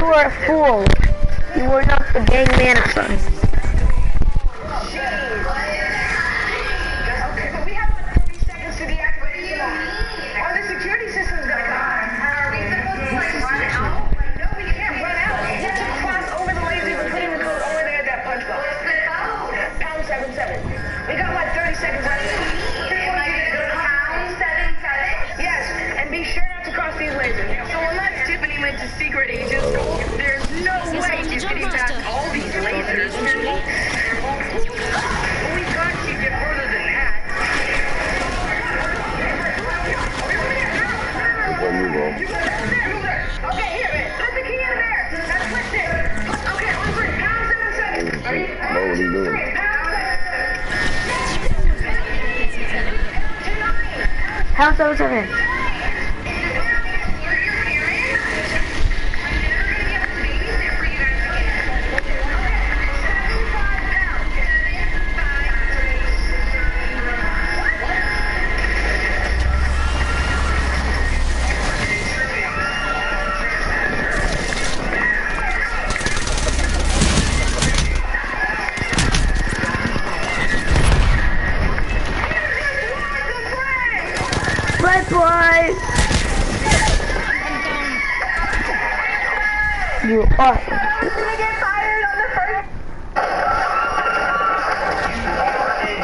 You are a fool. You are not the gang manager. Okay, but we have like 30 seconds to deactivate the Oh, the security system's gonna come on. Are we supposed to like run out? No, we can't run out. We have to cross over the lasers and put in the code over there at that punch box. What's the code? Pound 77. We got like 30 seconds left. Pound 77? Yes, and be sure not to cross these lasers. So unless Tiffany went to secret agent school, there's no way she's getting past all these lasers. But we got to get further than that. Okay, here, man. Put the key in there. Now twist it. Okay, on three. Pound 77. Ready? What are you doing? Pound 77. Bye-bye. You are. gonna get fired on the first. Okay, watch it.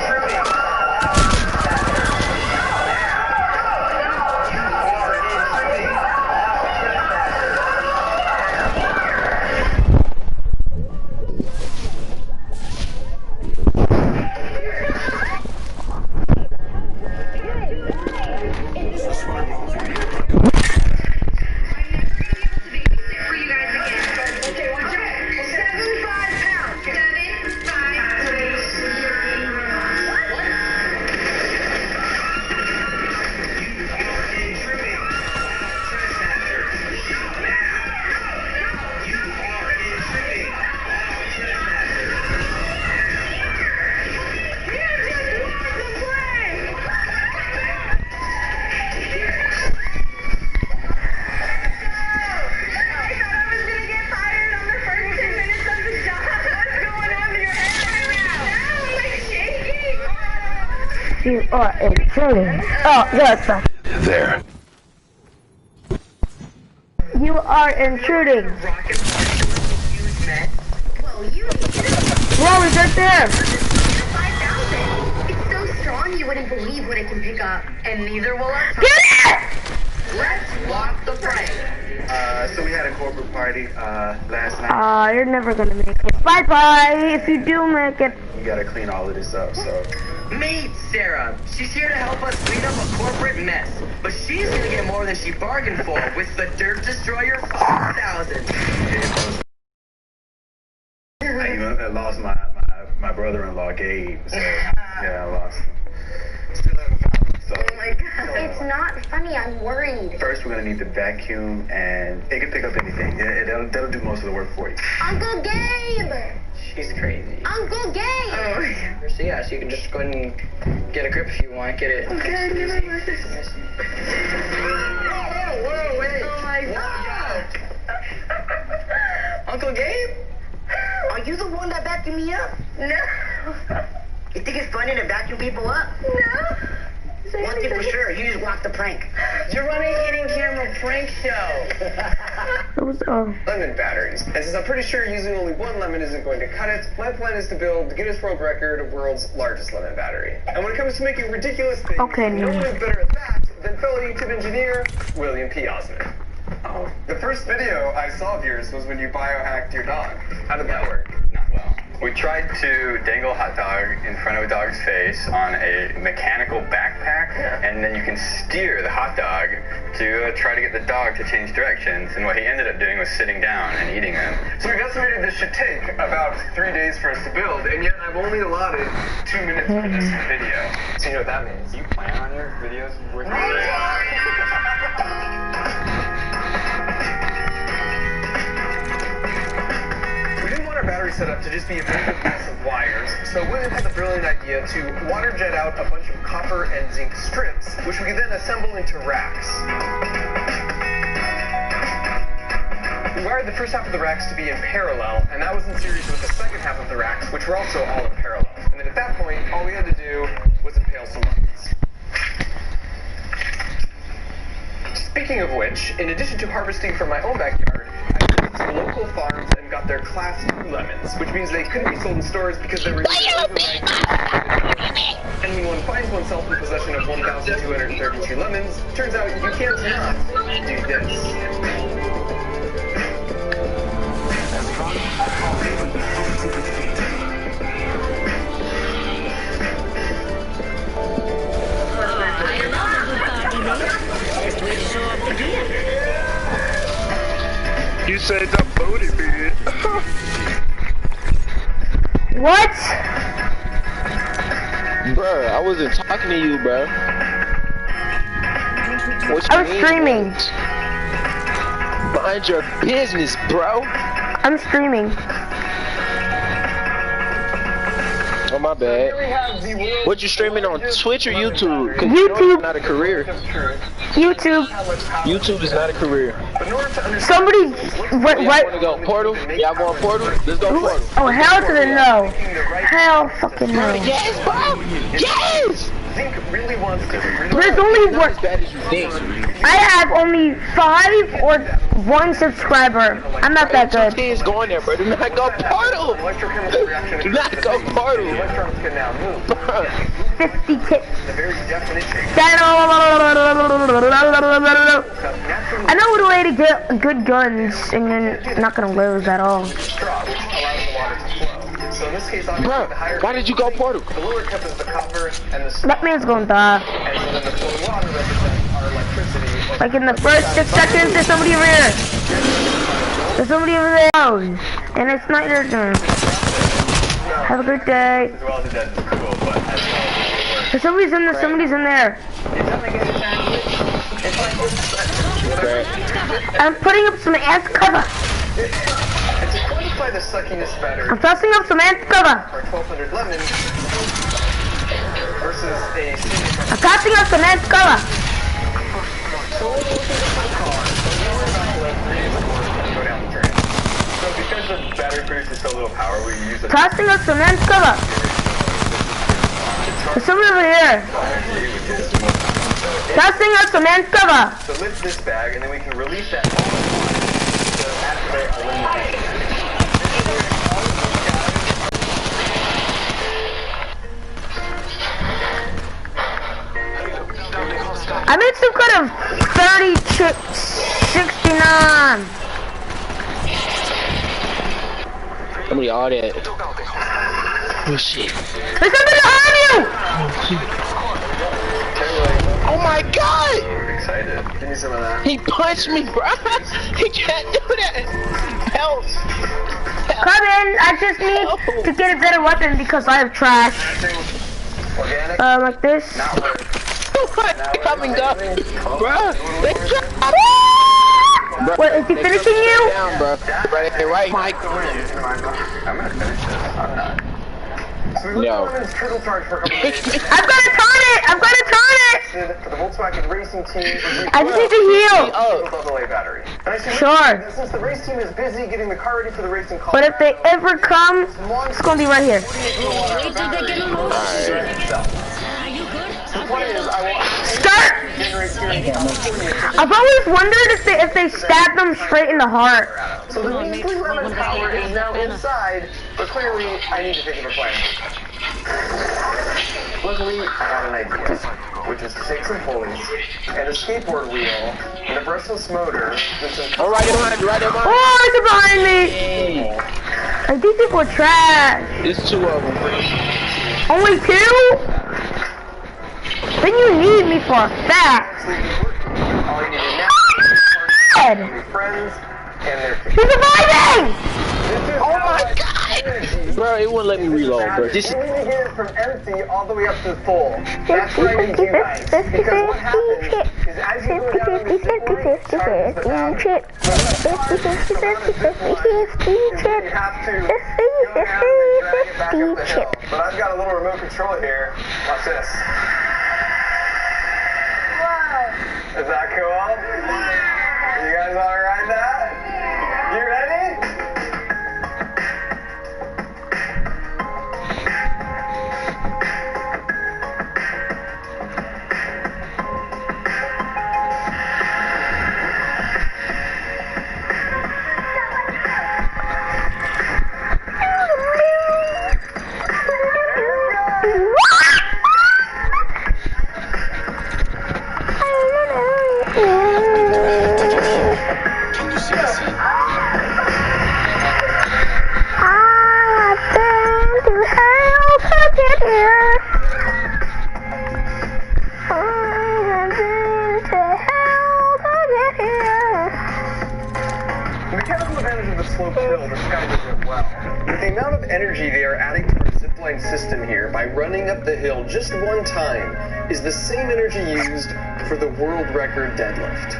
75 pounds. 75 You are intruding. Oh, yes. There. You are intruding. Well, you Whoa, he's right there. 5,000. It's so strong you wouldn't believe what it can pick up. And neither will us. Get it! Let's walk the plank. So we had a corporate party last night. You're never gonna make it. Bye-bye. If you do make it. We gotta clean all of this up, so. Meet Sarah. She's here to help us clean up a corporate mess. But she's gonna get more than she bargained for with the Dirt Destroyer 5000. I even lost my brother-in-law, Gabe. So, yeah, I lost him. Still haven't found him, so. Oh my god. It's not funny, I'm worried. First, we're gonna need the vacuum, and it can pick up anything. That'll do most of the work for you. Uncle Gabe! She's crazy. Uncle Gabe! Oh, so yeah, so you can just go ahead and get a grip if you want. Get it. Okay, Whoa, wait. Oh my god. Uncle Gabe? Are you the one that vacuumed me up? No. You think it's funny to vacuum people up? No. One thing for sure, you just walked the prank. You're running a hidden camera prank show. It was, Lemon batteries. And since I'm pretty sure using only one lemon isn't going to cut it, my plan is to build the Guinness World Record of world's largest lemon battery. And when it comes to making ridiculous things, Okay, no no. one is better at that than fellow YouTube engineer William P. Osmond. Oh, the first video I saw of yours was when you biohacked your dog. How did that work? Not well. We tried to dangle a hot dog in front of a dog's face on a mechanical backpack, and then you can steer the hot dog to try to get the dog to change directions, and what he ended up doing was sitting down and eating them. So we've estimated this should take about 3 days for us to build, and yet I've only allotted 2 minutes for this video. So you know what that means? Do you plan on your videos working? We didn't want our battery setup to just be a big mess of wires, so William had the brilliant idea to water jet out a bunch of copper and zinc strips, which we could then assemble into racks. wired the first half of the racks to be in parallel, and that was in series with the second half of the racks, which were also all in parallel. And then at that point, all we had to do was impale some lemons. Speaking of which, in addition to harvesting from my own backyard, I visited some local farms and got their Class 2 lemons, which means they couldn't be sold in stores because they were overripe. And when one finds oneself in possession of 1,232 lemons, turns out you can't not do this. You said the booty bit. What? Bruh, I wasn't talking to you, bruh. What you I was mean? streaming. Mind your business, bro. I'm streaming. Oh, my bad. What you streaming on Twitch or YouTube? 'Cause YouTube. It's not a career. YouTube. YouTube is not a career. Somebody, Y'all wanna go Portal? Y'all going Portal? Let's go Portal. Oh, hell to the no. Hell fucking no. Yes, bro. Yes. Zink really wants to. There's only Not one. as bad as you think. I have only 5 or 1 subscriber. I'm not that Two good. kids going there, bro. Do not go Portal. Electrochemical reaction. Do not go Portal. Electrons can now move. Bruh. 50 tips. The very definition. I know a way to get good guns, and you're not gonna lose at all. Straw, which allows the water to flow. So in this case, obviously, Bruh, the higher why did you go Portal? the lower cup is the copper, and the straw, That man's gonna die. and so then the flowing water represents our electricity. Like in the first 6 seconds, there's somebody over here. There's somebody over there. Oh, and it's not your turn. Have a good day. As well as it does is cool, but as well as There's somebody's in there. Somebody's in there. Right. I'm putting up some ant cover. And to quantify the suckiness better, I'm tossing up some ant cover. our 1,200 lemons versus a single I'm tossing up some ant cover. go down the drain. So because the battery produces so little power, we use it Tossing up some ant cover. There's somebody over here. Tossing up some ant cover. So lift this bag, and then we can release that all at once to activate our lemon. I made some kind of 30 chips, 69. Somebody all that. Oh shit. There's somebody behind you! Oh my god! We're excited. Give me some of that. He punched me, bro. He can't do that. Help. Come in, I just need to get a better weapon because I have trash. Organic. Like this. Come and go. Bro. What, is he finishing you? Down, bro. Right, Mike. I'm gonna finish this. I'm not. So we looked No. at lemons turtle charge for a couple days. I've got to turn it! I've got to turn it! For the Volkswagen racing team, I just need to heal. AA battery. And I said, Sure. since the race team is busy getting the car ready for the racing call, But if they ever come, it's gonna be right here. Start! I've always wondered if they stab them straight in the heart. So the measly lemon power is now inside, but clearly I need to think of a plan. Luckily, I had an idea, which is to take some pulleys and a skateboard wheel and a brushless motor and some Oh, right there behind you, right there behind Oh, it's behind me! Like, these people are trash. you. There's 2 of them. Only 2? Then you need me for a fact. all you need to now Dead. is friends and their kids. He's surviving! Oh my god! Bro, it wouldn't let me reload, bro. This We need to get it from empty all the way up to full. That's what I need you guys. Because what happens is as you go down the stick line, it charges the battery. You have to go down and drag it back up the hill. But I've got a little remote control here. Watch this. Is that cool? You guys want to ride that? You sloped hill, the sky doesn't well. With the amount of energy they are adding to our zipline system here by running up the hill just one time is the same energy used for the world record deadlift.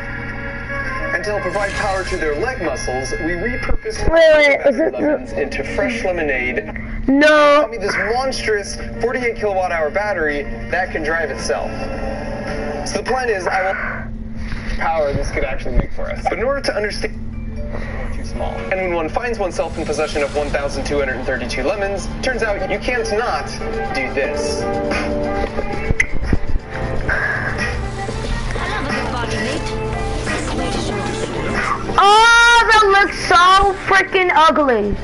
And to help provide power to their leg muscles, we repurpose lemons into fresh lemonade. No. Got me this monstrous 48 kilowatt hour battery that can drive itself. So the plan is I will power this could actually make for us. But in order to understand, too small. And when one finds oneself in possession of 1,232 lemons, turns out you can't not do this. Oh, that looks so freaking ugly.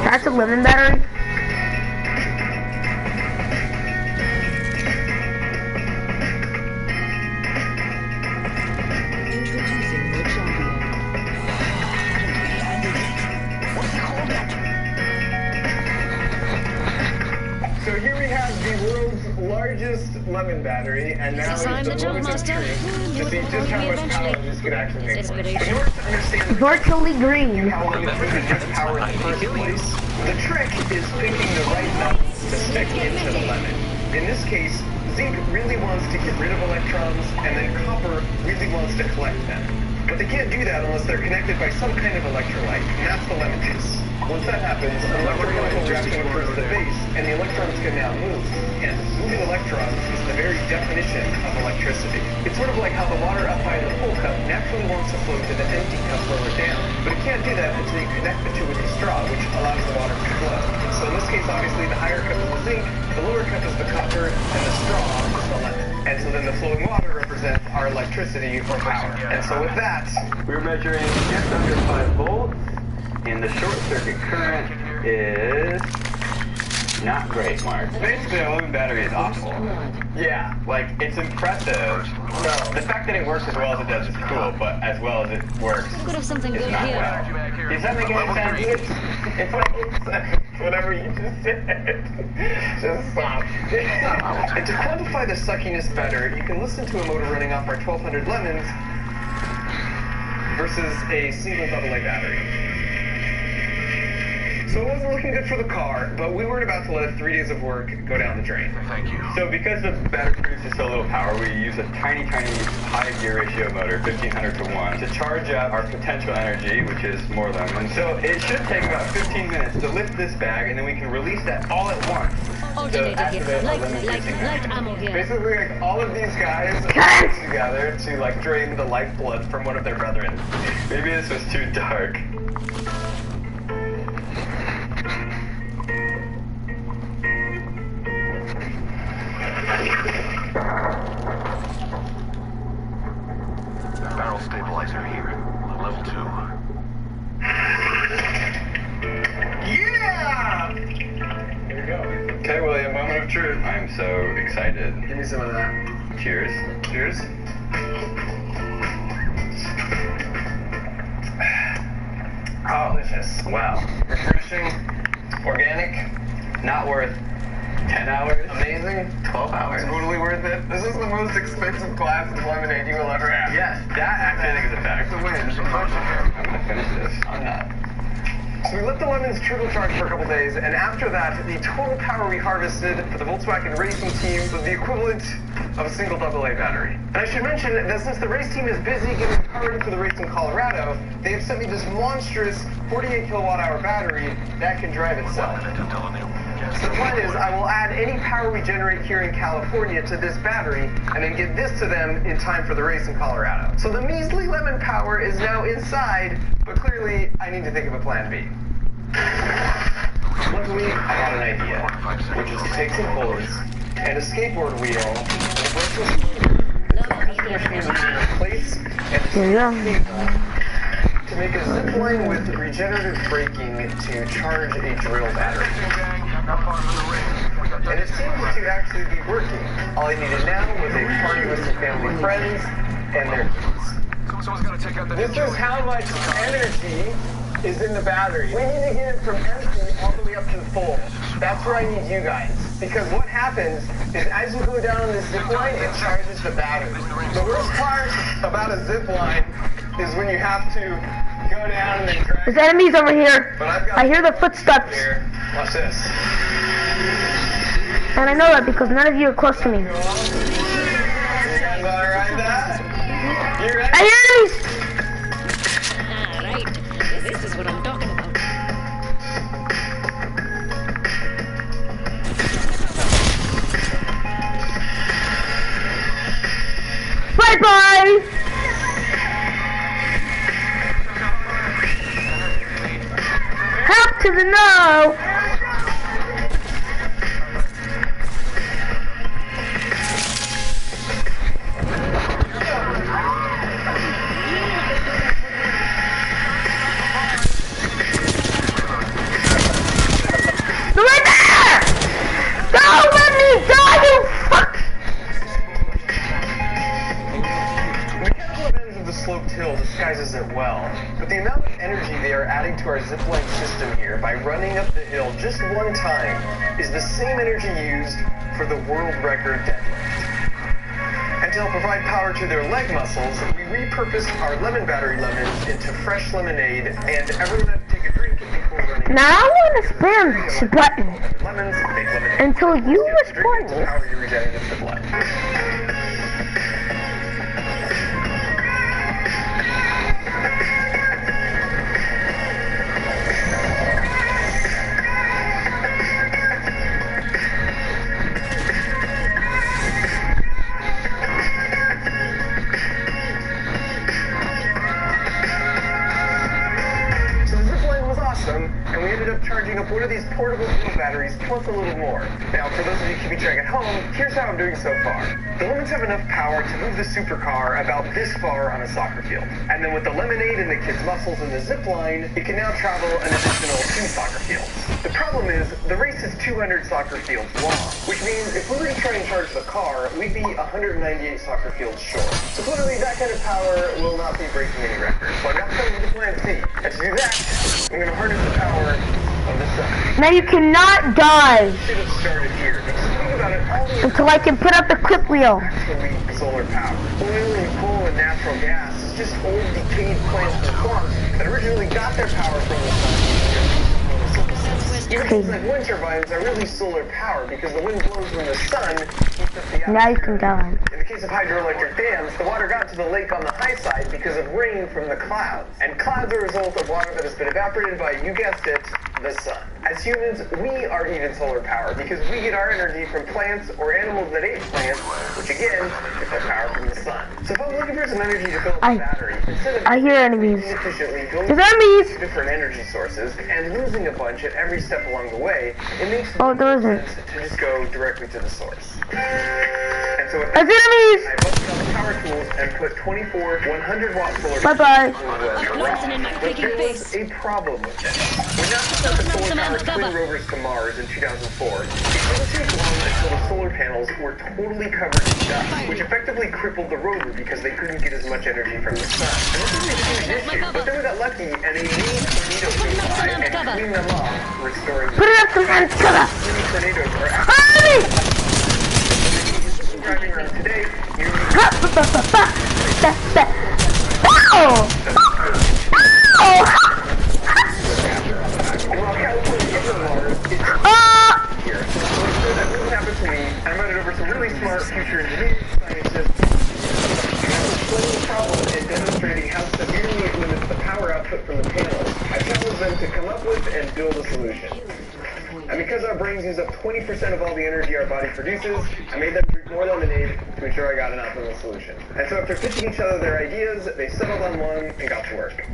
That's a lemon battery. So here we have the world's largest lemon battery, and now it's the moment of truth to see just how much power this could actually make for us. In order to understand Virtually green. how lemon can get power in the first place, the trick is picking the right metals to stick into the lemon. In this case, zinc really wants to get rid of electrons, and then copper really wants to collect them. But they can't do that unless they're connected by some kind of electrolyte, and that's the lemon juice. Once that happens, an electrochemical reaction occurs at the base, and the electrons can now move. And moving electrons is the very definition of electricity. It's sort of like how the water up high in the full cup naturally wants to flow to the empty cup lower down. But it can't do that until you connect the two with a straw, which allows the water to flow. So in this case, obviously, the higher cup is the zinc, the lower cup is the copper, and the straw is the lemon. And so then the flowing water represents our electricity or power. And so with that, We're measuring just under 5 volts, and the short circuit current is not great, Mark. Basically, a lemon battery is awful. Yeah, like, it's impressive. So, the fact that it works as well as it does is cool, but as well as it works, Could have something it's good not here. well. Does that make any sense? It's like, whatever you just said. Just stop. and to quantify the suckiness better, you can listen to a motor running off our 1,200 lemons versus a single AA battery. So it wasn't looking good for the car, but we weren't about to let 3 days of work go down the drain. Thank you. So because the battery produces so little power, we use a tiny high gear ratio motor, 1500 to 1, to charge up our potential energy, which is more lemon. So it should take about 15 minutes to lift this bag, and then we can release that all at once. Alternated here. Light ammo here. Basically, like, all of these guys are together to, like, drain the lifeblood from one of their brethren. Maybe this was too dark. Barrel stabilizer here. Level 2. Yeah! Here we go. Okay, William, moment of truth. I'm so excited. Give me some of that. Cheers. Cheers. Oh, delicious. Wow. Refreshing. Organic. Not worth 10 hours. Amazing. 12 hours. Totally worth it. This is the most expensive glass of lemonade you will ever have. Yes, that actually I think is a fact. It's a win. I'm gonna finish this. I'm not. So we let the lemons turbocharge for a couple days, and after that, the total power we harvested for the Volkswagen racing team was the equivalent of a single AA battery. And I should mention that since the race team is busy getting power into the race in Colorado, they have sent me this monstrous 48 kilowatt hour battery that can drive itself. So the plan is I will add any power we generate here in California to this battery and then get this to them in time for the race in Colorado. So the measly lemon power is now inside, but clearly I need to think of a plan B. Luckily, I had an idea, which is to take some hose and a skateboard wheel and a brushless machine to replace and to make a zip line with regenerative braking to charge a drill battery. And it seems to actually be working. All I needed now was a party with some family friends and their kids. This is how much energy is in the battery. We need to get it from empty all the way up to the pole. That's where I need you guys. Because what happens is as you go down this zip line, it charges the battery. The worst part about a zip line is when you have to go down and then drag. There's enemies over here. But I've got I hear the footsteps. here. Watch this. And I know that because none of you are close to me. You guys alright that? You ready? I hear enemies! Ah, right. This is what I'm talking about. Bye-bye! Help to the no! They're right there! Don't let me die, you fuck! The mechanical advantage of the sloped hill disguises it well, but the amount of energy they are adding to our zipline system here by running up the hill just one time is the same energy used for the world record deadlift. And to help provide power to their leg muscles, we repurposed our lemon battery lemons into fresh lemonade, and everyone had to take a drink before running. Now I want to spam this button Lemons make lemonade. until you Drink respond it to me. power your regenerative zipline. And we ended up charging up one of these portable fuel batteries plus a little more. Now, for those of you keeping track at home, here's how I'm doing so far. The lemons have enough power to move the supercar about this far on a soccer field. And then with the lemonade and the kids' muscles and the zip line, it can now travel an additional 2 soccer fields. The problem is, the race is 200 soccer fields long, which means if we were to try and charge the car, we'd be 198 soccer fields short. So clearly that kind of power will not be breaking any records. So I'm now coming to the plan C. And to do that, I'm going to harness the power of the sun. Now you cannot die Should have started here. Because think about it, all the until I can put up the clip wheel. actually solar power. Oil and coal and natural gas is just old decayed plants and farms that originally got their power from the sun. Even things like wind turbines are really solar power because the wind blows from the sun, keeps up the Now you atmosphere. can die. In the case of hydroelectric dams, the water got to the lake on the high side because of rain from the clouds. And clouds are a result of water that has been evaporated by, you guessed it, the sun. As humans, we are even solar power because we get our energy from plants or animals that ate plants, which again, get their power from the sun. So if I'm looking for some energy to fill up the battery, instead of I hear enemies. efficiently going There's enemies! to different energy sources and losing a bunch at every step along the way, it makes Oh, there isn't. sense to just go directly to the source. And so with that, There's enemies! I busted out the power tools and put 24 100-watt solar Bye-bye. Poison in my but freaking there was face. a problem with it. When NASA sent the solar powered twin rovers to Mars in 2004, it didn't take long until the solar panels were totally covered in dust, which effectively crippled the rover because they couldn't get as much energy from the sun. And this was a huge issue, but then we got lucky and a mini tornado came by and cleaned them off, restoring Put it up some hands, cover! mini tornadoes are Enemy! driving around today. You Ha! Ow! Ow! and while California isn't Mars, it's Ah! here. So that wouldn't happen to me. I invited over some really smart future engineering scientists explaining the problem and demonstrating how severely it limits the power output from the panels. I challenged them to come up with and build a solution. And because our brains use up 20% of all the energy our body produces, I made them drink more lemonade to ensure I got an optimal solution. And so after pitching each other their ideas, they settled on one and got to work.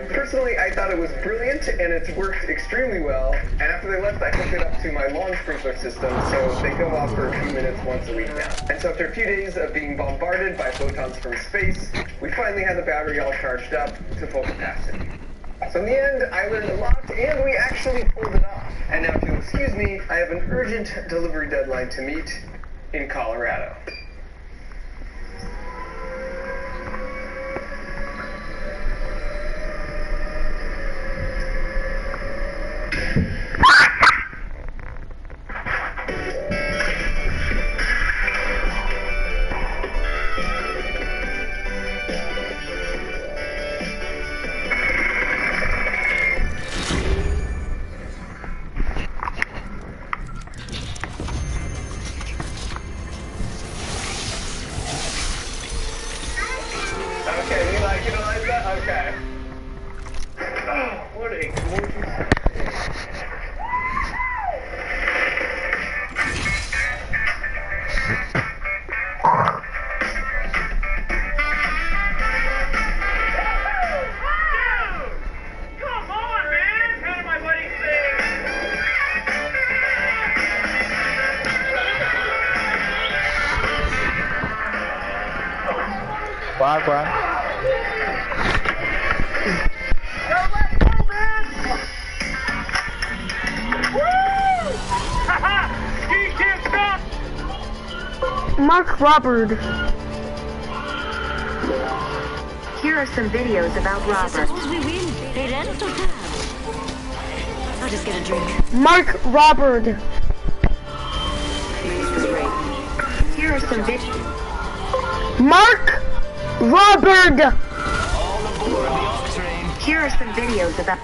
Personally, I thought it was brilliant brilliant, and it's worked extremely well. And after they left, I hooked it up to my lawn sprinkler system, so they go off for a few minutes once a week now. And so after a few days of being bombarded by photons from space, we finally had the battery all charged up to full capacity. So in the end, I learned a lot, and we actually pulled it off. And now, if you'll excuse me, I have an urgent delivery deadline to meet in Colorado. Okay, you like that? Okay. Oh, what a gorgeous... Come on, man! How do my buddies sing? Quá. Mark Robert. Here are some videos about Robert. Suppose we win. They rent or cab? I'll just get a drink. Mark Robert. Here are some videos. Mark Robert. Here are some videos about.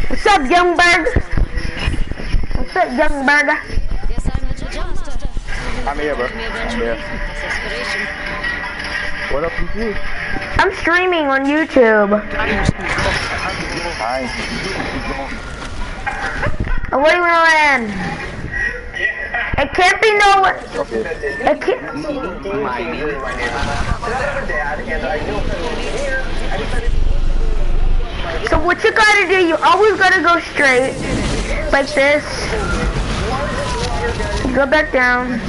What's up, young bird? What's up, young bird? Guess I'm the judge. I'm here, bro. I'm here. What up with you? I'm streaming on YouTube. Nice. Oh, where do you want to land? It can't be no. It can't. So what you gotta do? You always gotta go straight, like this. Go back down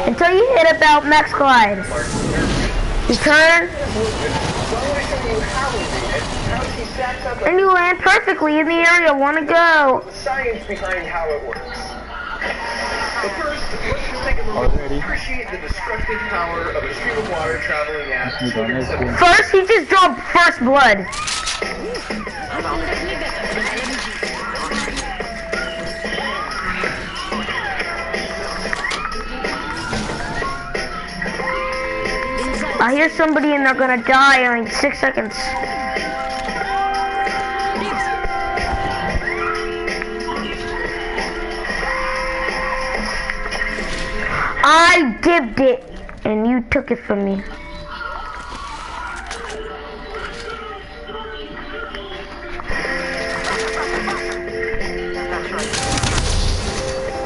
until you hit about max glide. You turn, and you land perfectly in the area you want to go. The science behind how it works. But first, let's just take a moment to appreciate the destructive power of a stream of water traveling at 270. First, he just dropped first blood. I hear somebody and they're gonna die in like 6 seconds. I dipped it and you took it from me.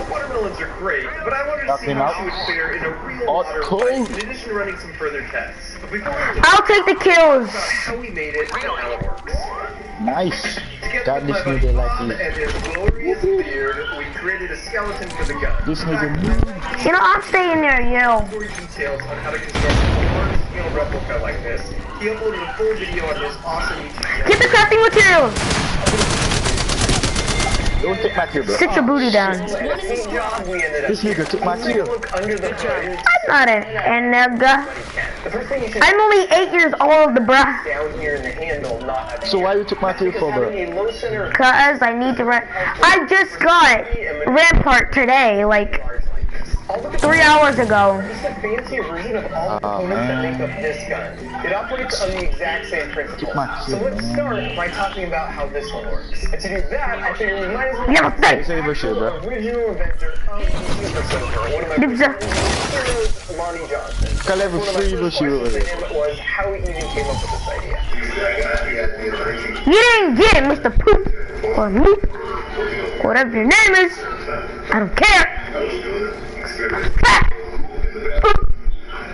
Watermelons are great, but I wanted to see how she would fare in a real water fight, in addition to running some further tests. But before we I'll take the kills. about how we made it and how it works. Nice. Together God, with this my nigga buddy like Bob this. and his glorious beard, we created a skeleton for the gun. This nigga. You know, I'm staying near you. For details on how to construct a large-scale replica like this, he uploaded a full video on his awesome YouTube channel. Get the crafting materials. Don't take my kill, bro. Sit your booty down. This job we ended up This nigga took my kill. look under the hood. I'm not an nigga. The first thing you should I'm only 8 years old, bruh. down here in the handle, not So why you took my kill for, bro? having a low center of Cause I need to run. I just got Rampart today, like all the 3 hours ago. This is a fancy version of all the components that make up this gun. It operates on the exact same principle. So let's start by talking about how this one works. And to do that, I figured we might as well Never think. Say your shit, bro. original inventor of the Super Soaker, one of my Dibs. heroes, Lonnie Johnson. Got level One of my 3 first bullshit over questions to there. him was how he even came up with this idea. You didn't get it, Mr. Poop or Moop. Whatever your name is, I don't care. Fat.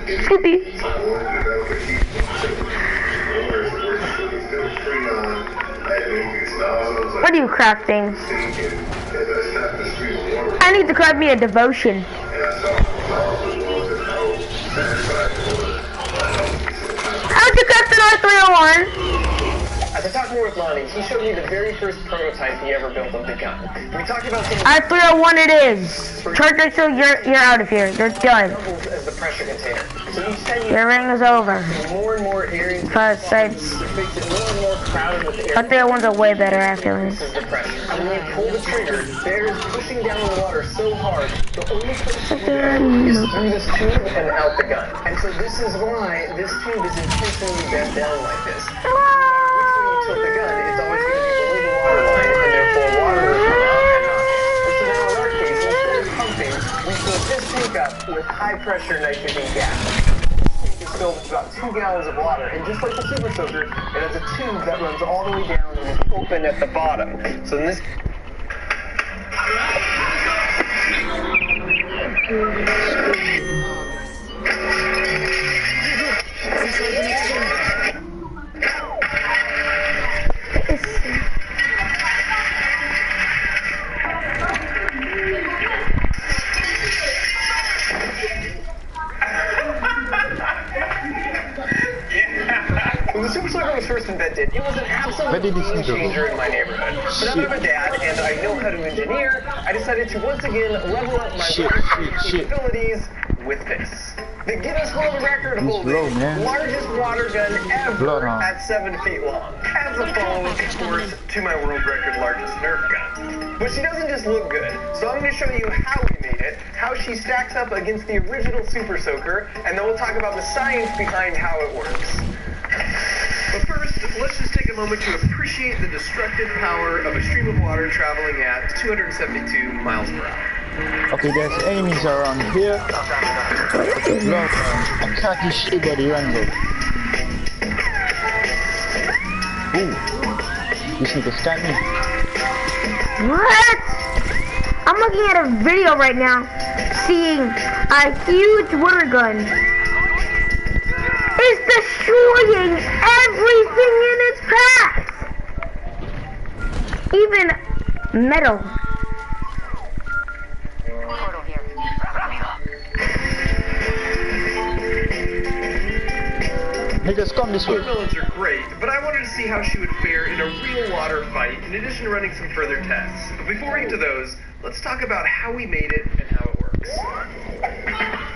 Scoopy. What are you crafting? I need to craft me a devotion. How'd you craft an R301? As I talked more with Lonnie, he showed me the very first prototype he ever built of the gun. We talked about some R301 it is. Charger, so you're out of here. You're done. as the pressure container. So each time you Your ring is over. more and more areas, First sites. it makes it more and more crowded with air. R301's are way better actually. This is the pressure. And when you pull the trigger, there is pushing down the water so hard, the only place to go is through this tube and out the gun. And so this is why this tube is intentionally bent down like this. Which way you tilt the gun, it's always going to be below the water line, and therefore water will come out and up. And so now in our case, instead of pumping, we fill this tank up with high pressure nitrogen gas. It's filled with about 2 gallons of water, and just like the Super Soaker, it has a tube that runs all the way down and is open at the bottom. So in this when the Super Soaker was first invented, it was an absolute game changer in my neighborhood. But now that I'm a dad and I know how to engineer, I decided to once again level up my capabilities with this. The Guinness World Record holding largest water gun ever at 7 feet long. As opposed, of course, to my world record largest Nerf gun. But she doesn't just look good, so I'm going to show you how we made it, how she stacks up against the original Super Soaker, and then we'll talk about the science behind how it works. But first, let's just take a moment to appreciate the destructive power of a stream of water traveling at 272 miles per hour. Okay, there's enemies around here. Look, I can't see buddy Rango. Ooh, this nigga stand me. What? I'm looking at a video right now, seeing a huge water gun. It's destroying everything in its path! Even metal. Niggas, come this way. Watermelons are great, but I wanted to see how she would fare in a real water fight, in addition to running some further tests. But before we get to those, let's talk about how we made it and how it works.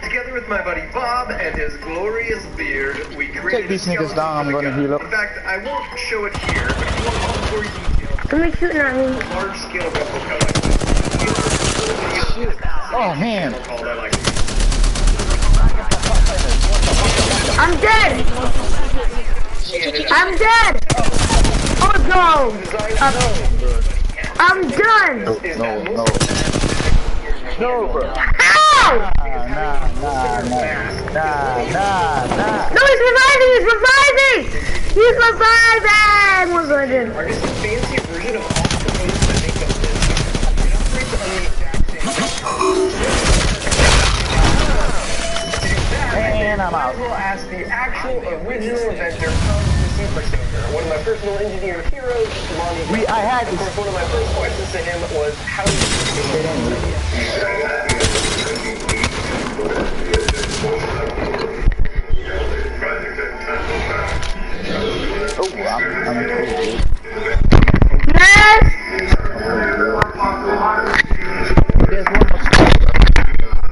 Together with my buddy Bob and his glorious beard, we created Take these niggas down, I'm gonna heal up. In fact, I won't show it here, but if you want all gory details, Somebody's shooting at me. large scale replica like this. Oh man. I'm dead! I'm dead! Oh no! I'm done! No, bro. Ow! Nah. No, he's reviving! He's reviving! He's reviving! What's I did? Are just a fancy version of all the components that make up this. It operates on the exact same. And I'm out. I will ask the actual original inventor of the Super Soaker, one of my personal engineer heroes, Lonnie. I had Of course, one of my first questions to him was, how did you get it? Oh, I'm Yes! There's one more.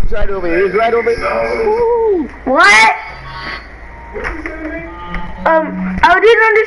He's right over here. He's right over here. Woo! What? I didn't understand.